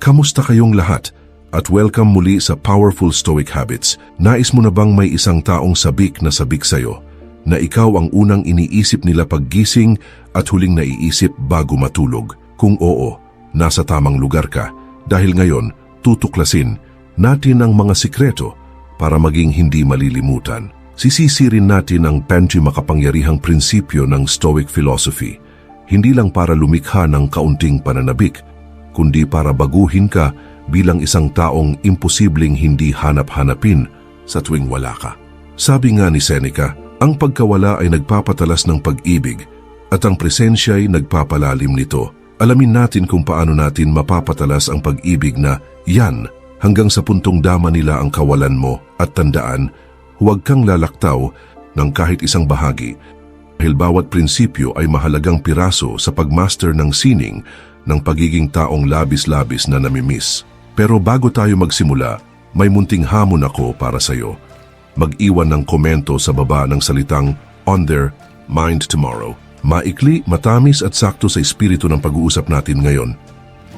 Kamusta kayong lahat? At welcome muli sa Powerful Stoic Habits. Nais mo na bang may isang taong sabik na sabik sa'yo, na ikaw ang unang iniisip nila paggising at huling naiisip bago matulog? Kung oo, nasa tamang lugar ka, dahil ngayon tutuklasin natin ang mga sikreto para maging hindi malilimutan. Sisisirin natin ang makapangyarihang prinsipyo ng Stoic philosophy, hindi lang para lumikha ng kaunting pananabik, kundi para baguhin ka bilang isang taong imposibleng hindi hanap-hanapin sa tuwing wala ka. Sabi nga ni Seneca, ang pagkawala ay nagpapatalas ng pag-ibig at ang presensya ay nagpapalalim nito. Alamin natin kung paano natin mapapatalas ang pag-ibig na yan hanggang sa puntong dama nila ang kawalan mo, at tandaan, huwag kang lalaktaw ng kahit isang bahagi dahil bawat prinsipyo ay mahalagang piraso sa pagmaster ng sining ng pagiging taong labis-labis na namimiss. Pero bago tayo magsimula, may munting hamon ako para sa iyo. Mag-iwan ng komento sa baba ng salitang "on their mind tomorrow". Maikli, matamis at sakto sa espiritu ng pag-uusap natin ngayon.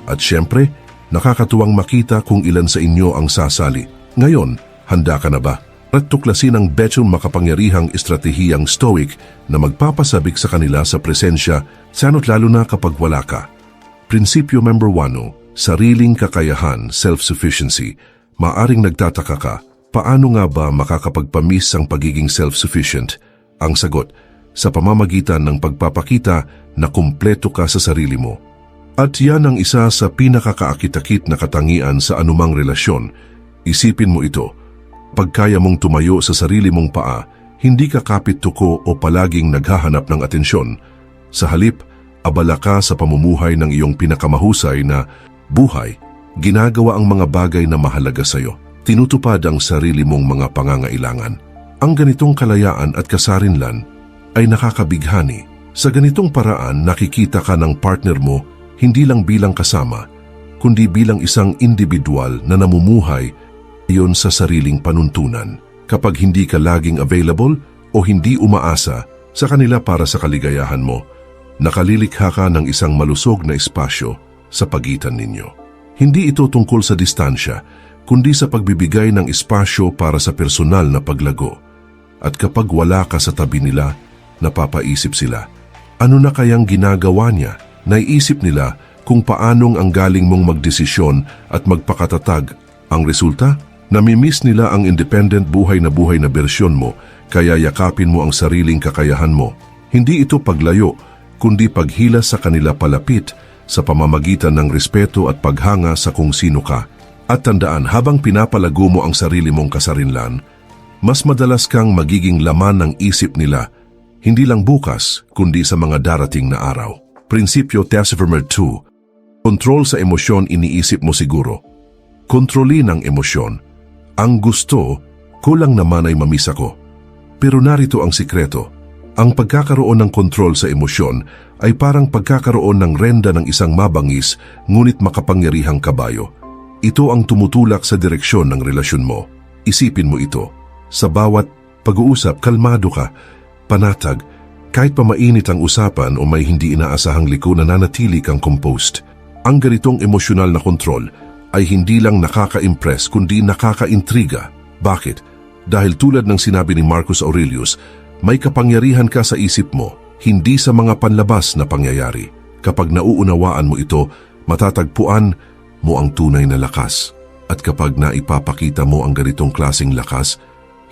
At syempre, nakakatuwang makita kung ilan sa inyo ang sasali. Ngayon, handa ka na ba? At tuklasin ang makapangyarihang estratehiyang Stoic na magpapasabik sa kanila sa presensya, sano't lalo na kapag wala ka. Prinsipyo number 1, sariling kakayahan, self-sufficiency. Maaring nagtataka ka, paano nga ba makakapagpamis ang pagiging self-sufficient? Ang sagot, sa pamamagitan ng pagpapakita na kumpleto ka sa sarili mo. At yan ang isa sa pinakakaakit-akit na katangian sa anumang relasyon. Isipin mo ito, pagkaya mong tumayo sa sarili mong paa, hindi ka kapit-tuko o palaging naghahanap ng atensyon. Sa halip, abala ka sa pamumuhay ng iyong pinakamahusay na buhay, ginagawa ang mga bagay na mahalaga sa iyo. Tinutupad ang sarili mong mga pangangailangan. Ang ganitong kalayaan at kasarinlan ay nakakabighani. Sa ganitong paraan, nakikita ka ng partner mo hindi lang bilang kasama, kundi bilang isang individual na namumuhay iyon sa sariling panuntunan. Kapag hindi ka laging available o hindi umaasa sa kanila para sa kaligayahan mo, nakalilikha ka ng isang malusog na espasyo sa pagitan ninyo. Hindi ito tungkol sa distansya, kundi sa pagbibigay ng espasyo para sa personal na paglago. At kapag wala ka sa tabi nila, napapaisip sila, ano na kayang ginagawa niya? Naiisip nila kung paanong ang galing mong magdesisyon at magpakatatag. Ang resulta, namimiss nila ang independent buhay na bersyon mo, kaya yakapin mo ang sariling kakayahan mo. Hindi ito paglayo, kundi paghila sa kanila palapit sa pamamagitan ng respeto at paghanga sa kung sino ka. At tandaan, habang pinapalago mo ang sarili mong kasarinlan, mas madalas kang magiging laman ng isip nila, hindi lang bukas, kundi sa mga darating na araw. Prinsipyo number 2, kontrol sa emosyon. Iniisip mo siguro, kontrolin ang emosyon. Ang gusto, kulang naman ay mamiss ako. Pero narito ang sikreto. Ang pagkakaroon ng kontrol sa emosyon ay parang pagkakaroon ng renda ng isang mabangis ngunit makapangyarihang kabayo. Ito ang tumutulak sa direksyon ng relasyon mo. Isipin mo ito. Sa bawat pag-uusap, kalmado ka, panatag, kahit pa mainit ang usapan o may hindi inaasahang liko, nananatili kang composed. Ang ganitong emosyonal na kontrol ay hindi lang nakaka-impress kundi nakaka-intriga. Bakit? Dahil tulad ng sinabi ni Marcus Aurelius, may kapangyarihan ka sa isip mo, hindi sa mga panlabas na pangyayari. Kapag nauunawaan mo ito, matatagpuan mo ang tunay na lakas. At kapag naipapakita mo ang ganitong klaseng lakas,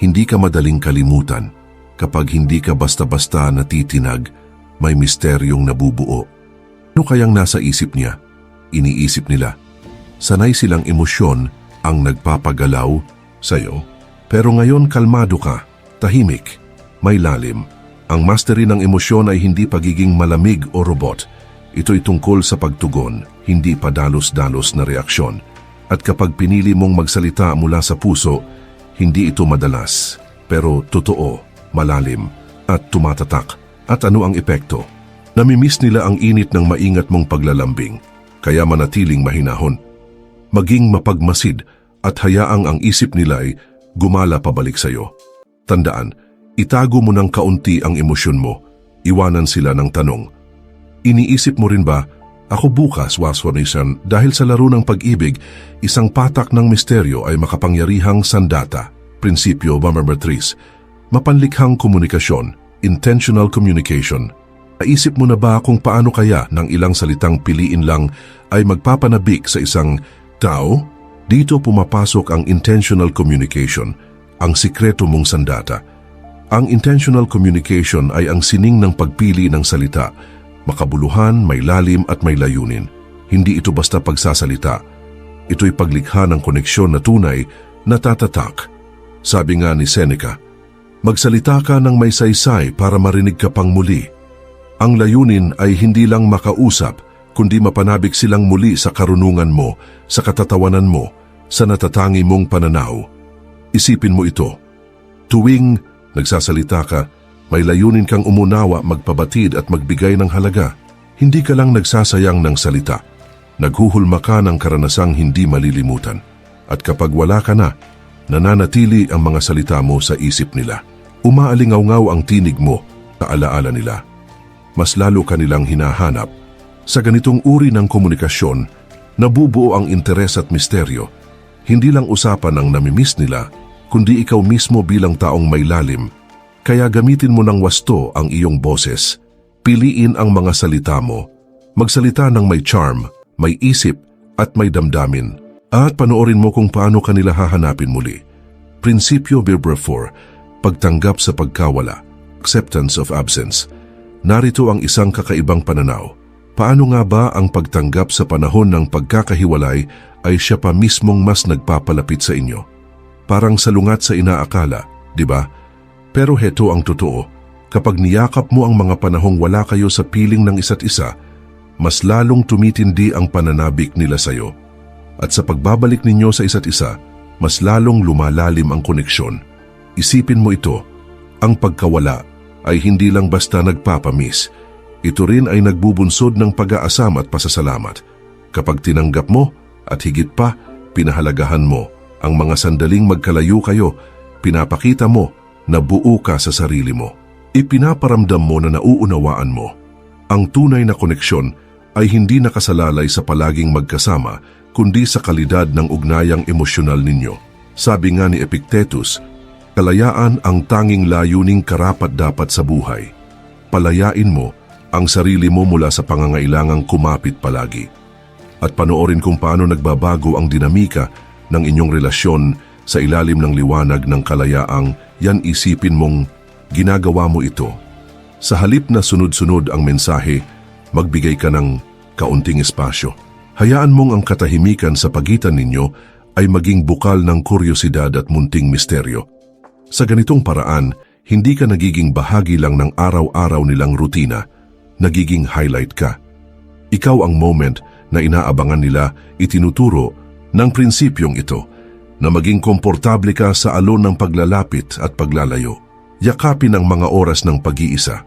hindi ka madaling kalimutan. Kapag hindi ka basta-basta natitinag, may misteryong nabubuo. Ano kayang nasa isip niya? Iniisip nila. Sanay silang emosyon ang nagpapagalaw sa'yo. Pero ngayon kalmado ka, tahimik, may lalim. Ang mastery ng emosyon ay hindi pagiging malamig o robot. Ito'y tungkol sa pagtugon, hindi padalos-dalos na reaksyon. At kapag pinili mong magsalita mula sa puso, hindi ito madalas, pero totoo, malalim, at tumatatak. At ano ang epekto? Namimiss nila ang init ng maingat mong paglalambing, kaya manatiling mahinahon. Maging mapagmasid at hayaang ang isip nila ay gumala pabalik sa iyo. Tandaan, itago mo ng kaunti ang emosyon mo, iwanan sila ng tanong. Iniisip mo rin ba, Ako bukas, waswanisan, dahil sa laro ng pag-ibig, isang patak ng misteryo ay makapangyarihang sandata. Prinsipyo, number 3. Mapanlikhang komunikasyon, intentional communication. Naisip mo na ba kung paano kaya ng ilang salitang piliin lang ay magpapanabik sa isang tao? Dito pumapasok ang intentional communication, ang sikreto mong sandata. Ang intentional communication ay ang sining ng pagpili ng salita. Makabuluhan, may lalim at may layunin. Hindi ito basta pagsasalita. Ito'y paglikha ng koneksyon na tunay na tatatak. Sabi nga ni Seneca, magsalita ka ng may saysay para marinig ka pang muli. Ang layunin ay hindi lang makausap, kundi mapanabik silang muli sa karunungan mo, sa katatawanan mo, sa natatangi mong pananaw. Isipin mo ito. Tuwing nagsasalita ka, may layunin kang umunawa, magpabatid at magbigay ng halaga. Hindi ka lang nagsasayang ng salita. Naghuhulma ka ng karanasang hindi malilimutan. At kapag wala ka na, nananatili ang mga salita mo sa isip nila. Umaalingaw-ngaw ang tinig mo sa alaala nila. Mas lalo ka nilang hinahanap. Sa ganitong uri ng komunikasyon, nabubuo ang interes at misteryo. Hindi lang usapan ang namimiss nila, kundi ikaw mismo bilang taong may lalim. Kaya gamitin mo ng wasto ang iyong boses. Piliin ang mga salita mo. Magsalita ng may charm, may isip, at may damdamin. At panoorin mo kung paano kanila hahanapin muli. Prinsipyo number 4, pagtanggap sa pagkawala, acceptance of absence. Narito ang isang kakaibang pananaw. Paano nga ba ang pagtanggap sa panahon ng pagkakahiwalay ay siya pa mismong mas nagpapalapit sa inyo? Parang salungat sa inaakala, di ba? Pero heto ang totoo, kapag niyakap mo ang mga panahong wala kayo sa piling ng isa't isa, mas lalong tumitindi ang pananabik nila sa iyo. At sa pagbabalik ninyo sa isa't isa, mas lalong lumalalim ang koneksyon. Isipin mo ito, ang pagkawala ay hindi lang basta nagpapamiss. Ito rin ay nagbubunsod ng pag-aasam at pasasalamat. Kapag tinanggap mo at higit pa, pinahalagahan mo ang mga sandaling magkalayo kayo, pinapakita mo na buo ka sa sarili mo. Ipinaparamdam mo na nauunawaan mo. Ang tunay na koneksyon ay hindi nakasalalay sa palaging magkasama, kundi sa kalidad ng ugnayang emosyonal ninyo. Sabi nga ni Epictetus, kalayaan ang tanging layuning karapat-dapat sa buhay. Palayain mo ang sarili mo mula sa pangangailangang kumapit palagi. At panoorin kung paano nagbabago ang dinamika ng inyong relasyon sa ilalim ng liwanag ng kalayaang yan isipin mong ginagawa mo ito. Sa halip na sunod-sunod ang mensahe, magbigay ka ng kaunting espasyo. Hayaan mong ang katahimikan sa pagitan ninyo ay maging bukal ng kuryosidad at munting misteryo. Sa ganitong paraan, hindi ka nagiging bahagi lang ng araw-araw nilang rutina, nagiging highlight ka. Ikaw ang moment na inaabangan nila, itinuturo ng prinsipyong ito, na maging komportable ka sa alon ng paglalapit at paglalayo. Yakapin ang mga oras ng pag-iisa.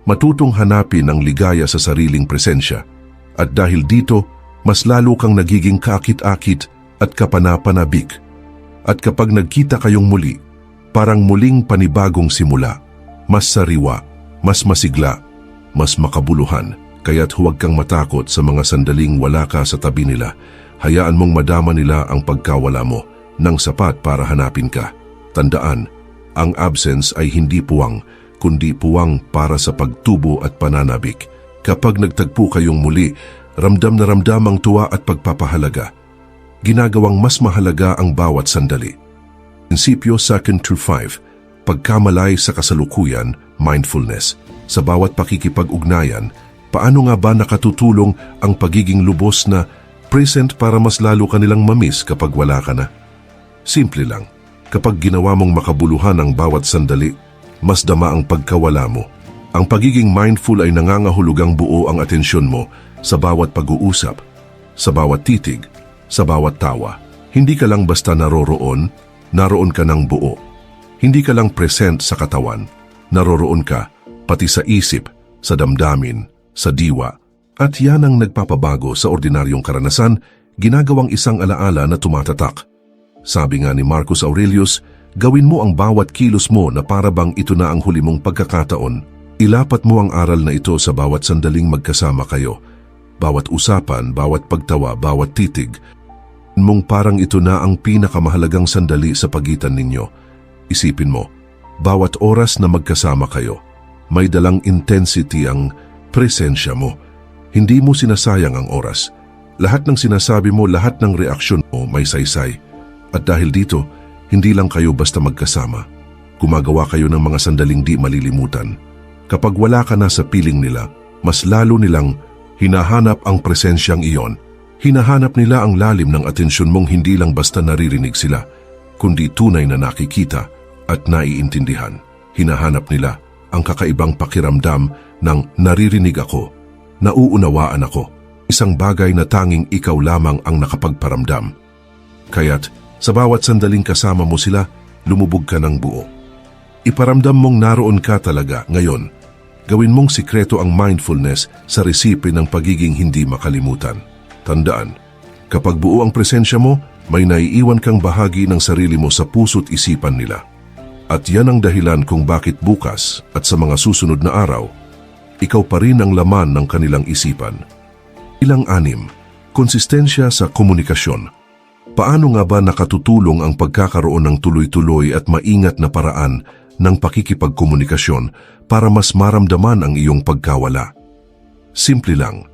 Matutong hanapin ang ligaya sa sariling presensya. At dahil dito, mas lalo kang nagiging kaakit-akit at kapanapanabik. At kapag nagkita kayong muli, parang muling panibagong simula. Mas sariwa, mas masigla, mas makabuluhan. Kaya't huwag kang matakot sa mga sandaling wala ka sa tabi nila. Hayaan mong madama nila ang pagkawala mo ng sapat para hanapin ka. Tandaan, ang absence ay hindi puwang, kundi puwang para sa pagtubo at pananabik. Kapag nagtagpo kayong muli, ramdam na ramdam ang tuwa at pagpapahalaga. Ginagawang mas mahalaga ang bawat sandali. Prinsipyo 2-5, pagkamalay sa kasalukuyan, mindfulness. Sa bawat pakikipag-ugnayan, paano nga ba nakatutulong ang pagiging lubos na present para mas lalo kanilang mamiss kapag wala ka na? Simple lang, kapag ginawa mong makabuluhan ang bawat sandali, mas dama ang pagkawala mo. Ang pagiging mindful ay nangangahulugang buo ang atensyon mo sa bawat pag-uusap, sa bawat titig, sa bawat tawa. Hindi ka lang basta naroon ka ng buo. Hindi ka lang present sa katawan, naroroon ka pati sa isip, sa damdamin, sa diwa. At yan ang nagpapabago sa ordinaryong karanasan, ginagawang isang alaala na tumatatak. Sabi nga ni Marcus Aurelius, gawin mo ang bawat kilos mo na para bang ito na ang huli mong pagkakataon. Ilapat mo ang aral na ito sa bawat sandaling magkasama kayo. bawat usapan, bawat pagtawa, bawat titig, mong parang ito na ang pinakamahalagang sandali sa pagitan ninyo. Isipin mo, bawat oras na magkasama kayo, may dalang intensity ang presensya mo. Hindi mo sinasayang ang oras. Lahat ng sinasabi mo, lahat ng reaksyon mo may saysay. At dahil dito, hindi lang kayo basta magkasama. Gumagawa kayo ng mga sandaling di malilimutan. Kapag wala ka na sa piling nila, mas lalo nilang hinahanap ang presensyang iyon. Hinahanap nila ang lalim ng atensyon mong hindi lang basta naririnig sila, kundi tunay na nakikita at naiintindihan. Hinahanap nila ang kakaibang pakiramdam ng naririnig ako, nauunawaan ako, isang bagay na tanging ikaw lamang ang nakapagparamdam. Kaya't sa bawat sandaling kasama mo sila, lumubog ka ng buo. Iparamdam mong naroon ka talaga ngayon. Gawin mong sikreto ang mindfulness sa resipe ng pagiging hindi makalimutan. Tandaan, kapag buo ang presensya mo, may naiiwan kang bahagi ng sarili mo sa puso't isipan nila. At yan ang dahilan kung bakit bukas at sa mga susunod na araw, ikaw pa rin ang laman ng kanilang isipan. Ilang 6, konsistensya sa komunikasyon. Paano nga ba nakatutulong ang pagkakaroon ng tuloy-tuloy at maingat na paraan ng pakikipagkomunikasyon para mas maramdaman ang iyong pagkawala? Simple lang,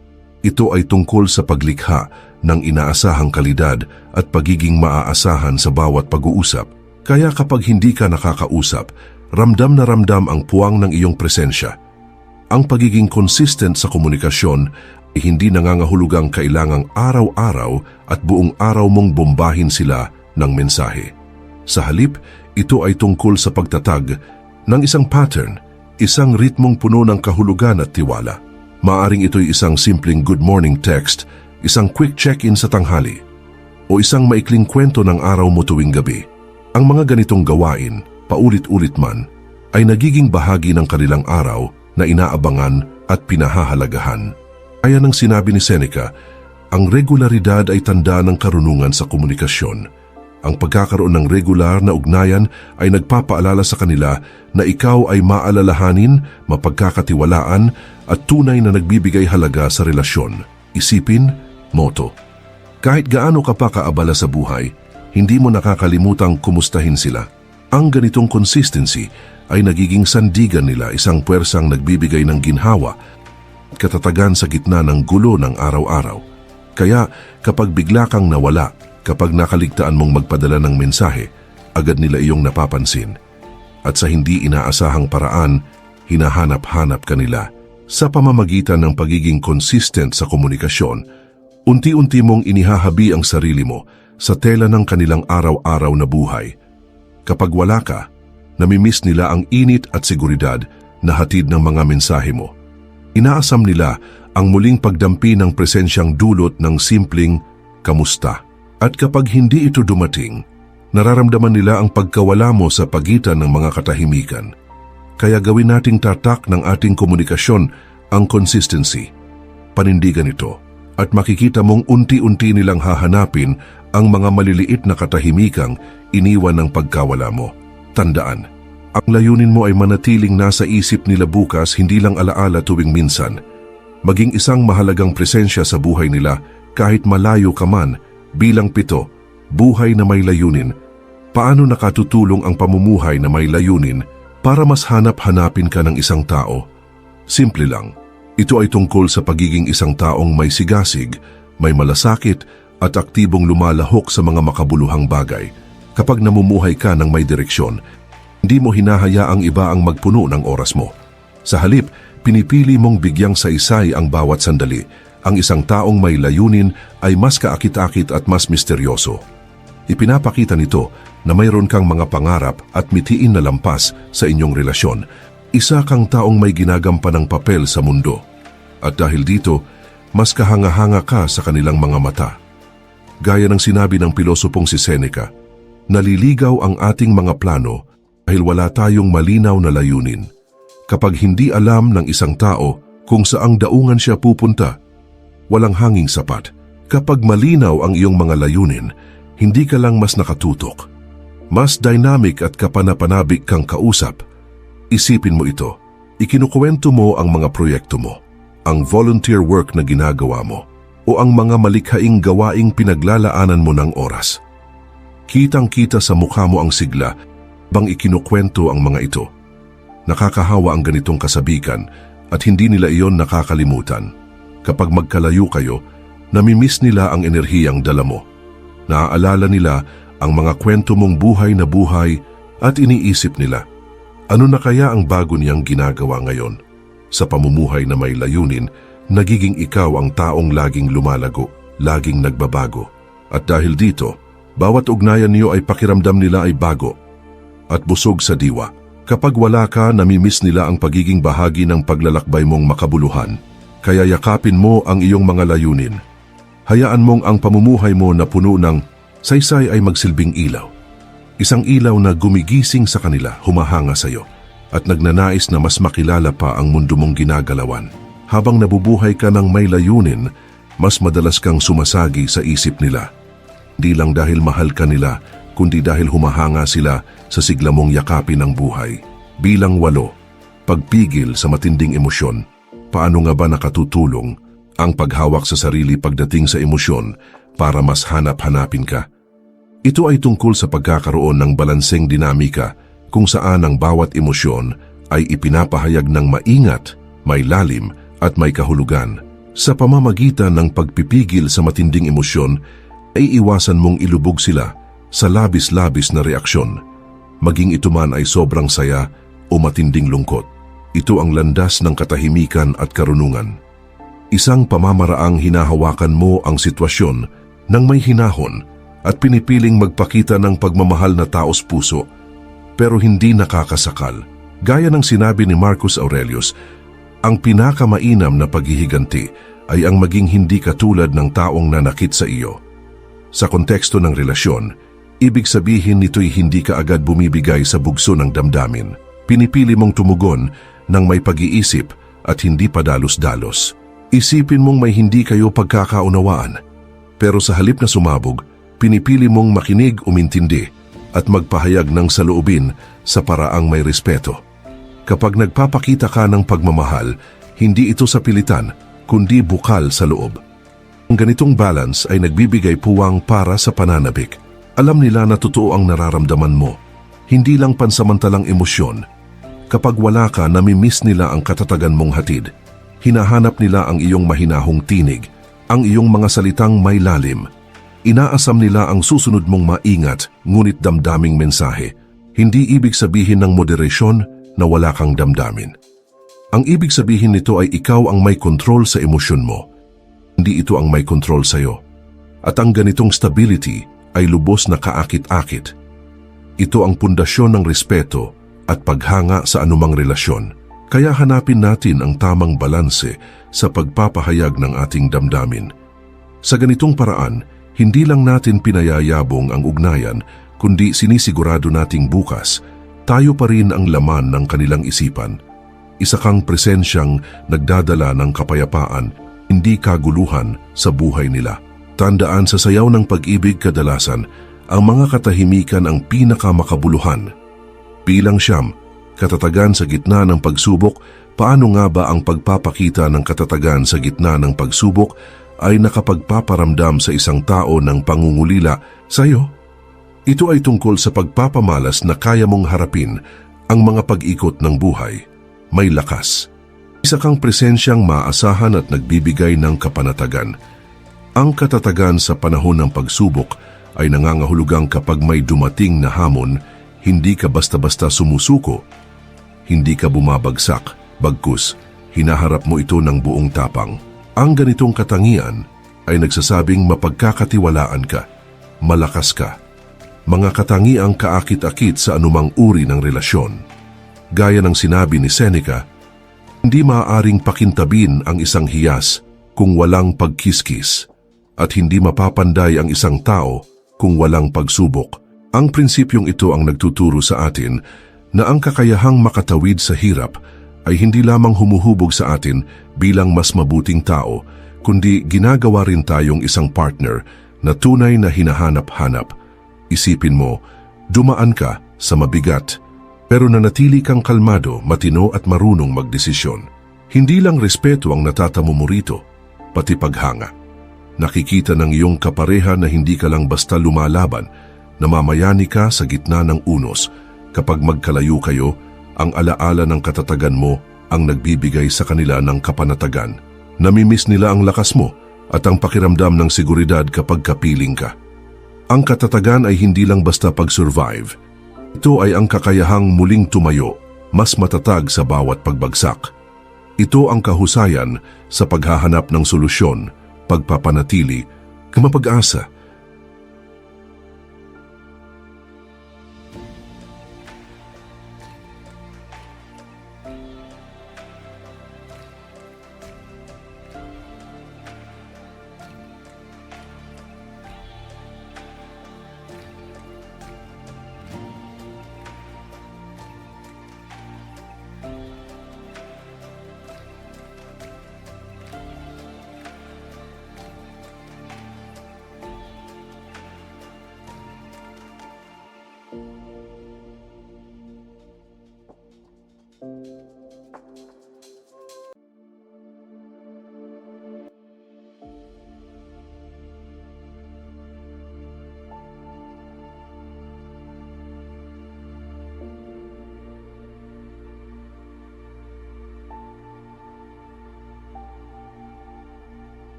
ito ay tungkol sa paglikha ng inaasahang kalidad at pagiging maaasahan sa bawat pag-uusap. Kaya kapag hindi ka nakakausap, ramdam na ramdam ang puwang ng iyong presensya. Ang pagiging consistent sa komunikasyon ay hindi nangangahulugang kailangang araw-araw at buong araw mong bombahin sila ng mensahe. Sa halip, ito ay tungkol sa pagtatag ng isang pattern, isang ritmong puno ng kahulugan at tiwala. Maaring ito'y isang simpleng good morning text, isang quick check-in sa tanghali, o isang maikling kwento ng araw mo tuwing gabi. Ang mga ganitong gawain, paulit-ulit man, ay nagiging bahagi ng kanilang araw na inaabangan at pinahahalagahan. Kaya ng sinabi ni Seneca, ang regularidad ay tanda ng karunungan sa komunikasyon. Ang pagkakaroon ng regular na ugnayan ay nagpapaalala sa kanila na ikaw ay maalalahanin, mapagkakatiwalaan at tunay na nagbibigay halaga sa relasyon. Isipin, motto. Kahit gaano ka pa kaabala sa buhay, hindi mo nakakalimutang kumustahin sila. Ang ganitong consistency ay nagiging sandigan nila, isang puwersang nagbibigay ng ginhawa at katatagan sa gitna ng gulo ng araw-araw. Kaya kapag bigla kang nawala, kapag nakaligtaan mong magpadala ng mensahe, agad nila iyong napapansin. At sa hindi inaasahang paraan, hinahanap-hanap ka nila. Sa pamamagitan ng pagiging consistent sa komunikasyon, unti-unti mong inihahabi ang sarili mo sa tela ng kanilang araw-araw na buhay. Kapag wala ka, namimiss nila ang init at seguridad na hatid ng mga mensahe mo. Inaasam nila ang muling pagdampi ng presensyang dulot ng simpleng kamusta. At kapag hindi ito dumating, nararamdaman nila ang pagkawala mo sa pagitan ng mga katahimikan. Kaya gawin nating tatak ng ating komunikasyon ang consistency. Panindigan ito at makikita mong unti-unti nilang hahanapin ang mga maliliit na katahimikang iniwan ng pagkawala mo. Tandaan, ang layunin mo ay manatiling nasa isip nila bukas, hindi lang alaala tuwing minsan. Maging isang mahalagang presensya sa buhay nila kahit malayo ka man. Bilang 7, buhay na may layunin. Paano nakatutulong ang pamumuhay na may layunin para mas hanap-hanapin ka ng isang tao? Simple lang. Ito ay tungkol sa pagiging isang taong may sigasig, may malasakit at aktibong lumalahok sa mga makabuluhang bagay. Kapag namumuhay ka ng may direksyon, hindi mo hinahayaang iba ang magpuno ng oras mo. Sa halip, pinipili mong bigyang saysay ang bawat sandali. Ang isang taong may layunin ay mas kaakit-akit at mas misteryoso. Ipinapakita nito na mayroon kang mga pangarap at mithiin na lampas sa inyong relasyon. Isa kang taong may ginagampanang papel sa mundo. At dahil dito, mas kahanga-hanga ka sa kanilang mga mata. Gaya ng sinabi ng pilosopong si Seneca, naliligaw ang ating mga plano dahil wala tayong malinaw na layunin. Kapag hindi alam ng isang tao kung saang daungan siya pupunta, walang hanging sapat. Kapag malinaw ang iyong mga layunin, hindi ka lang mas nakatutok. Mas dynamic at kapanapanabik kang kausap. Isipin mo ito. Ikinukwento mo ang mga proyekto mo. ang volunteer work na ginagawa mo, o ang mga malikhaing gawaing pinaglalaanan mo ng oras. Kitang-kita sa mukha mo ang sigla bang ikinukwento ang mga ito. Nakakahawa ang ganitong kasabikan at hindi nila iyon nakakalimutan. Kapag magkalayo kayo, namimiss nila ang enerhiyang dala mo. Naaalala nila ang mga kwento mong buhay na buhay at iniisip nila, ano na kaya ang bago niyang ginagawa ngayon? Sa pamumuhay na may layunin, nagiging ikaw ang taong laging lumalago, laging nagbabago. At dahil dito, bawat ugnayan niyo ay pakiramdam nila ay bago at busog sa diwa. Kapag wala ka, namimiss nila ang pagiging bahagi ng paglalakbay mong makabuluhan. Kaya yakapin mo ang iyong mga layunin. Hayaan mong ang pamumuhay mo na puno ng saysay ay magsilbing ilaw. Isang ilaw na gumigising sa kanila, humahanga sa iyo, at nagnanais na mas makilala pa ang mundo mong ginagalawan. Habang nabubuhay ka ng may layunin, mas madalas kang sumasagi sa isip nila. Di lang dahil mahal ka nila, kundi dahil humahanga sila sa sigla mong yakapin ng buhay. Bilang 8, pagpigil sa matinding emosyon. Paano nga ba nakatutulong ang paghawak sa sarili pagdating sa emosyon para mas hanap-hanapin ka? Ito ay tungkol sa pagkakaroon ng balanseng dinamika kung saan ang bawat emosyon ay ipinapahayag ng maingat, may lalim at may kahulugan. Sa pamamagitan ng pagpipigil sa matinding emosyon, ay iwasan mong ilubog sila sa labis-labis na reaksyon. Maging ito man ay sobrang saya o matinding lungkot. Ito ang landas ng katahimikan at karunungan. Isang pamamaraang hinahawakan mo ang sitwasyon ng may hinahon at pinipiling magpakita ng pagmamahal na taos puso, pero hindi nakakasakal. Gaya ng sinabi ni Marcus Aurelius, ang pinakamainam na paghihiganti ay ang maging hindi katulad ng taong nanakit sa iyo. Sa konteksto ng relasyon, ibig sabihin nito'y hindi ka agad bumibigay sa bugso ng damdamin. Pinipili mong tumugon ng may pag-iisip at hindi padalos-dalos. Isipin mong may hindi kayo pagkakaunawaan, pero sa halip na sumabog, pinipili mong makinig, umintindi at magpahayag ng saloobin sa paraang may respeto. Kapag nagpapakita ka ng pagmamahal, hindi ito sa pilitan, kundi bukal sa loob. Ang ganitong balance ay nagbibigay puwang para sa pananabik. Alam nila na totoo ang nararamdaman mo, hindi lang pansamantalang emosyon. Kapag wala ka, namimiss nila ang katatagan mong hatid. Hinahanap nila ang iyong mahinahong tinig, ang iyong mga salitang may lalim. Inaasam nila ang susunod mong maingat, ngunit damdaming mensahe. Hindi ibig sabihin ng moderasyon na wala kang damdamin. Ang ibig sabihin nito ay ikaw ang may kontrol sa emosyon mo. Hindi ito ang may kontrol sa iyo. At ang ganitong stability ay lubos na kaakit-akit. Ito ang pundasyon ng respeto at paghanga sa anumang relasyon. Kaya hanapin natin ang tamang balanse sa pagpapahayag ng ating damdamin. Sa ganitong paraan, hindi lang natin pinayayabong ang ugnayan, kundi sinisigurado nating bukas, tayo pa rin ang laman ng kanilang isipan. Isa kang presensyang nagdadala ng kapayapaan, hindi kaguluhan sa buhay nila. Tandaan, sa sayaw ng pag-ibig kadalasan, ang mga katahimikan ang pinakamakabuluhan. Bilang 9, katatagan sa gitna ng pagsubok. Paano nga ba ang pagpapakita ng katatagan sa gitna ng pagsubok ay nakapagpaparamdam sa isang tao ng pangungulila sa iyo? Ito ay tungkol sa pagpapamalas na kaya mong harapin ang mga pag-ikot ng buhay. May lakas. Isa kang presensyang maasahan at nagbibigay ng kapanatagan. Ang katatagan sa panahon ng pagsubok ay nangangahulugang kapag may dumating na hamon, hindi ka basta-basta sumusuko. Hindi ka bumabagsak, bagkus, hinaharap mo ito ng buong tapang. Ang ganitong katangian ay nagsasabing mapagkakatiwalaan ka, malakas ka. Mga katangiang kaakit-akit sa anumang uri ng relasyon. Gaya ng sinabi ni Seneca, hindi maaaring pakintabin ang isang hiyas kung walang pagkiskis at hindi mapapanday ang isang tao kung walang pagsubok. Ang prinsipyong ito ang nagtuturo sa atin na ang kakayahang makatawid sa hirap ay hindi lamang humuhubog sa atin bilang mas mabuting tao, kundi ginagawa rin tayong isang partner na tunay na hinahanap-hanap. Isipin mo, dumaan ka sa mabigat, pero nanatili kang kalmado, matino at marunong magdesisyon. Hindi lang respeto ang natatamo mo rito, pati paghanga. Nakikita ng iyong kapareha na hindi ka lang basta lumalaban, namamayani ka sa gitna ng unos. Kapag magkalayo kayo, ang alaala ng katatagan mo ang nagbibigay sa kanila ng kapanatagan. Namimiss nila ang lakas mo at ang pakiramdam ng seguridad kapag kapiling ka. Ang katatagan ay hindi lang basta pag-survive. Ito ay ang kakayahang muling tumayo, mas matatag sa bawat pagbagsak. Ito ang kahusayan sa paghahanap ng solusyon, pagpapanatili, kamapag-asa.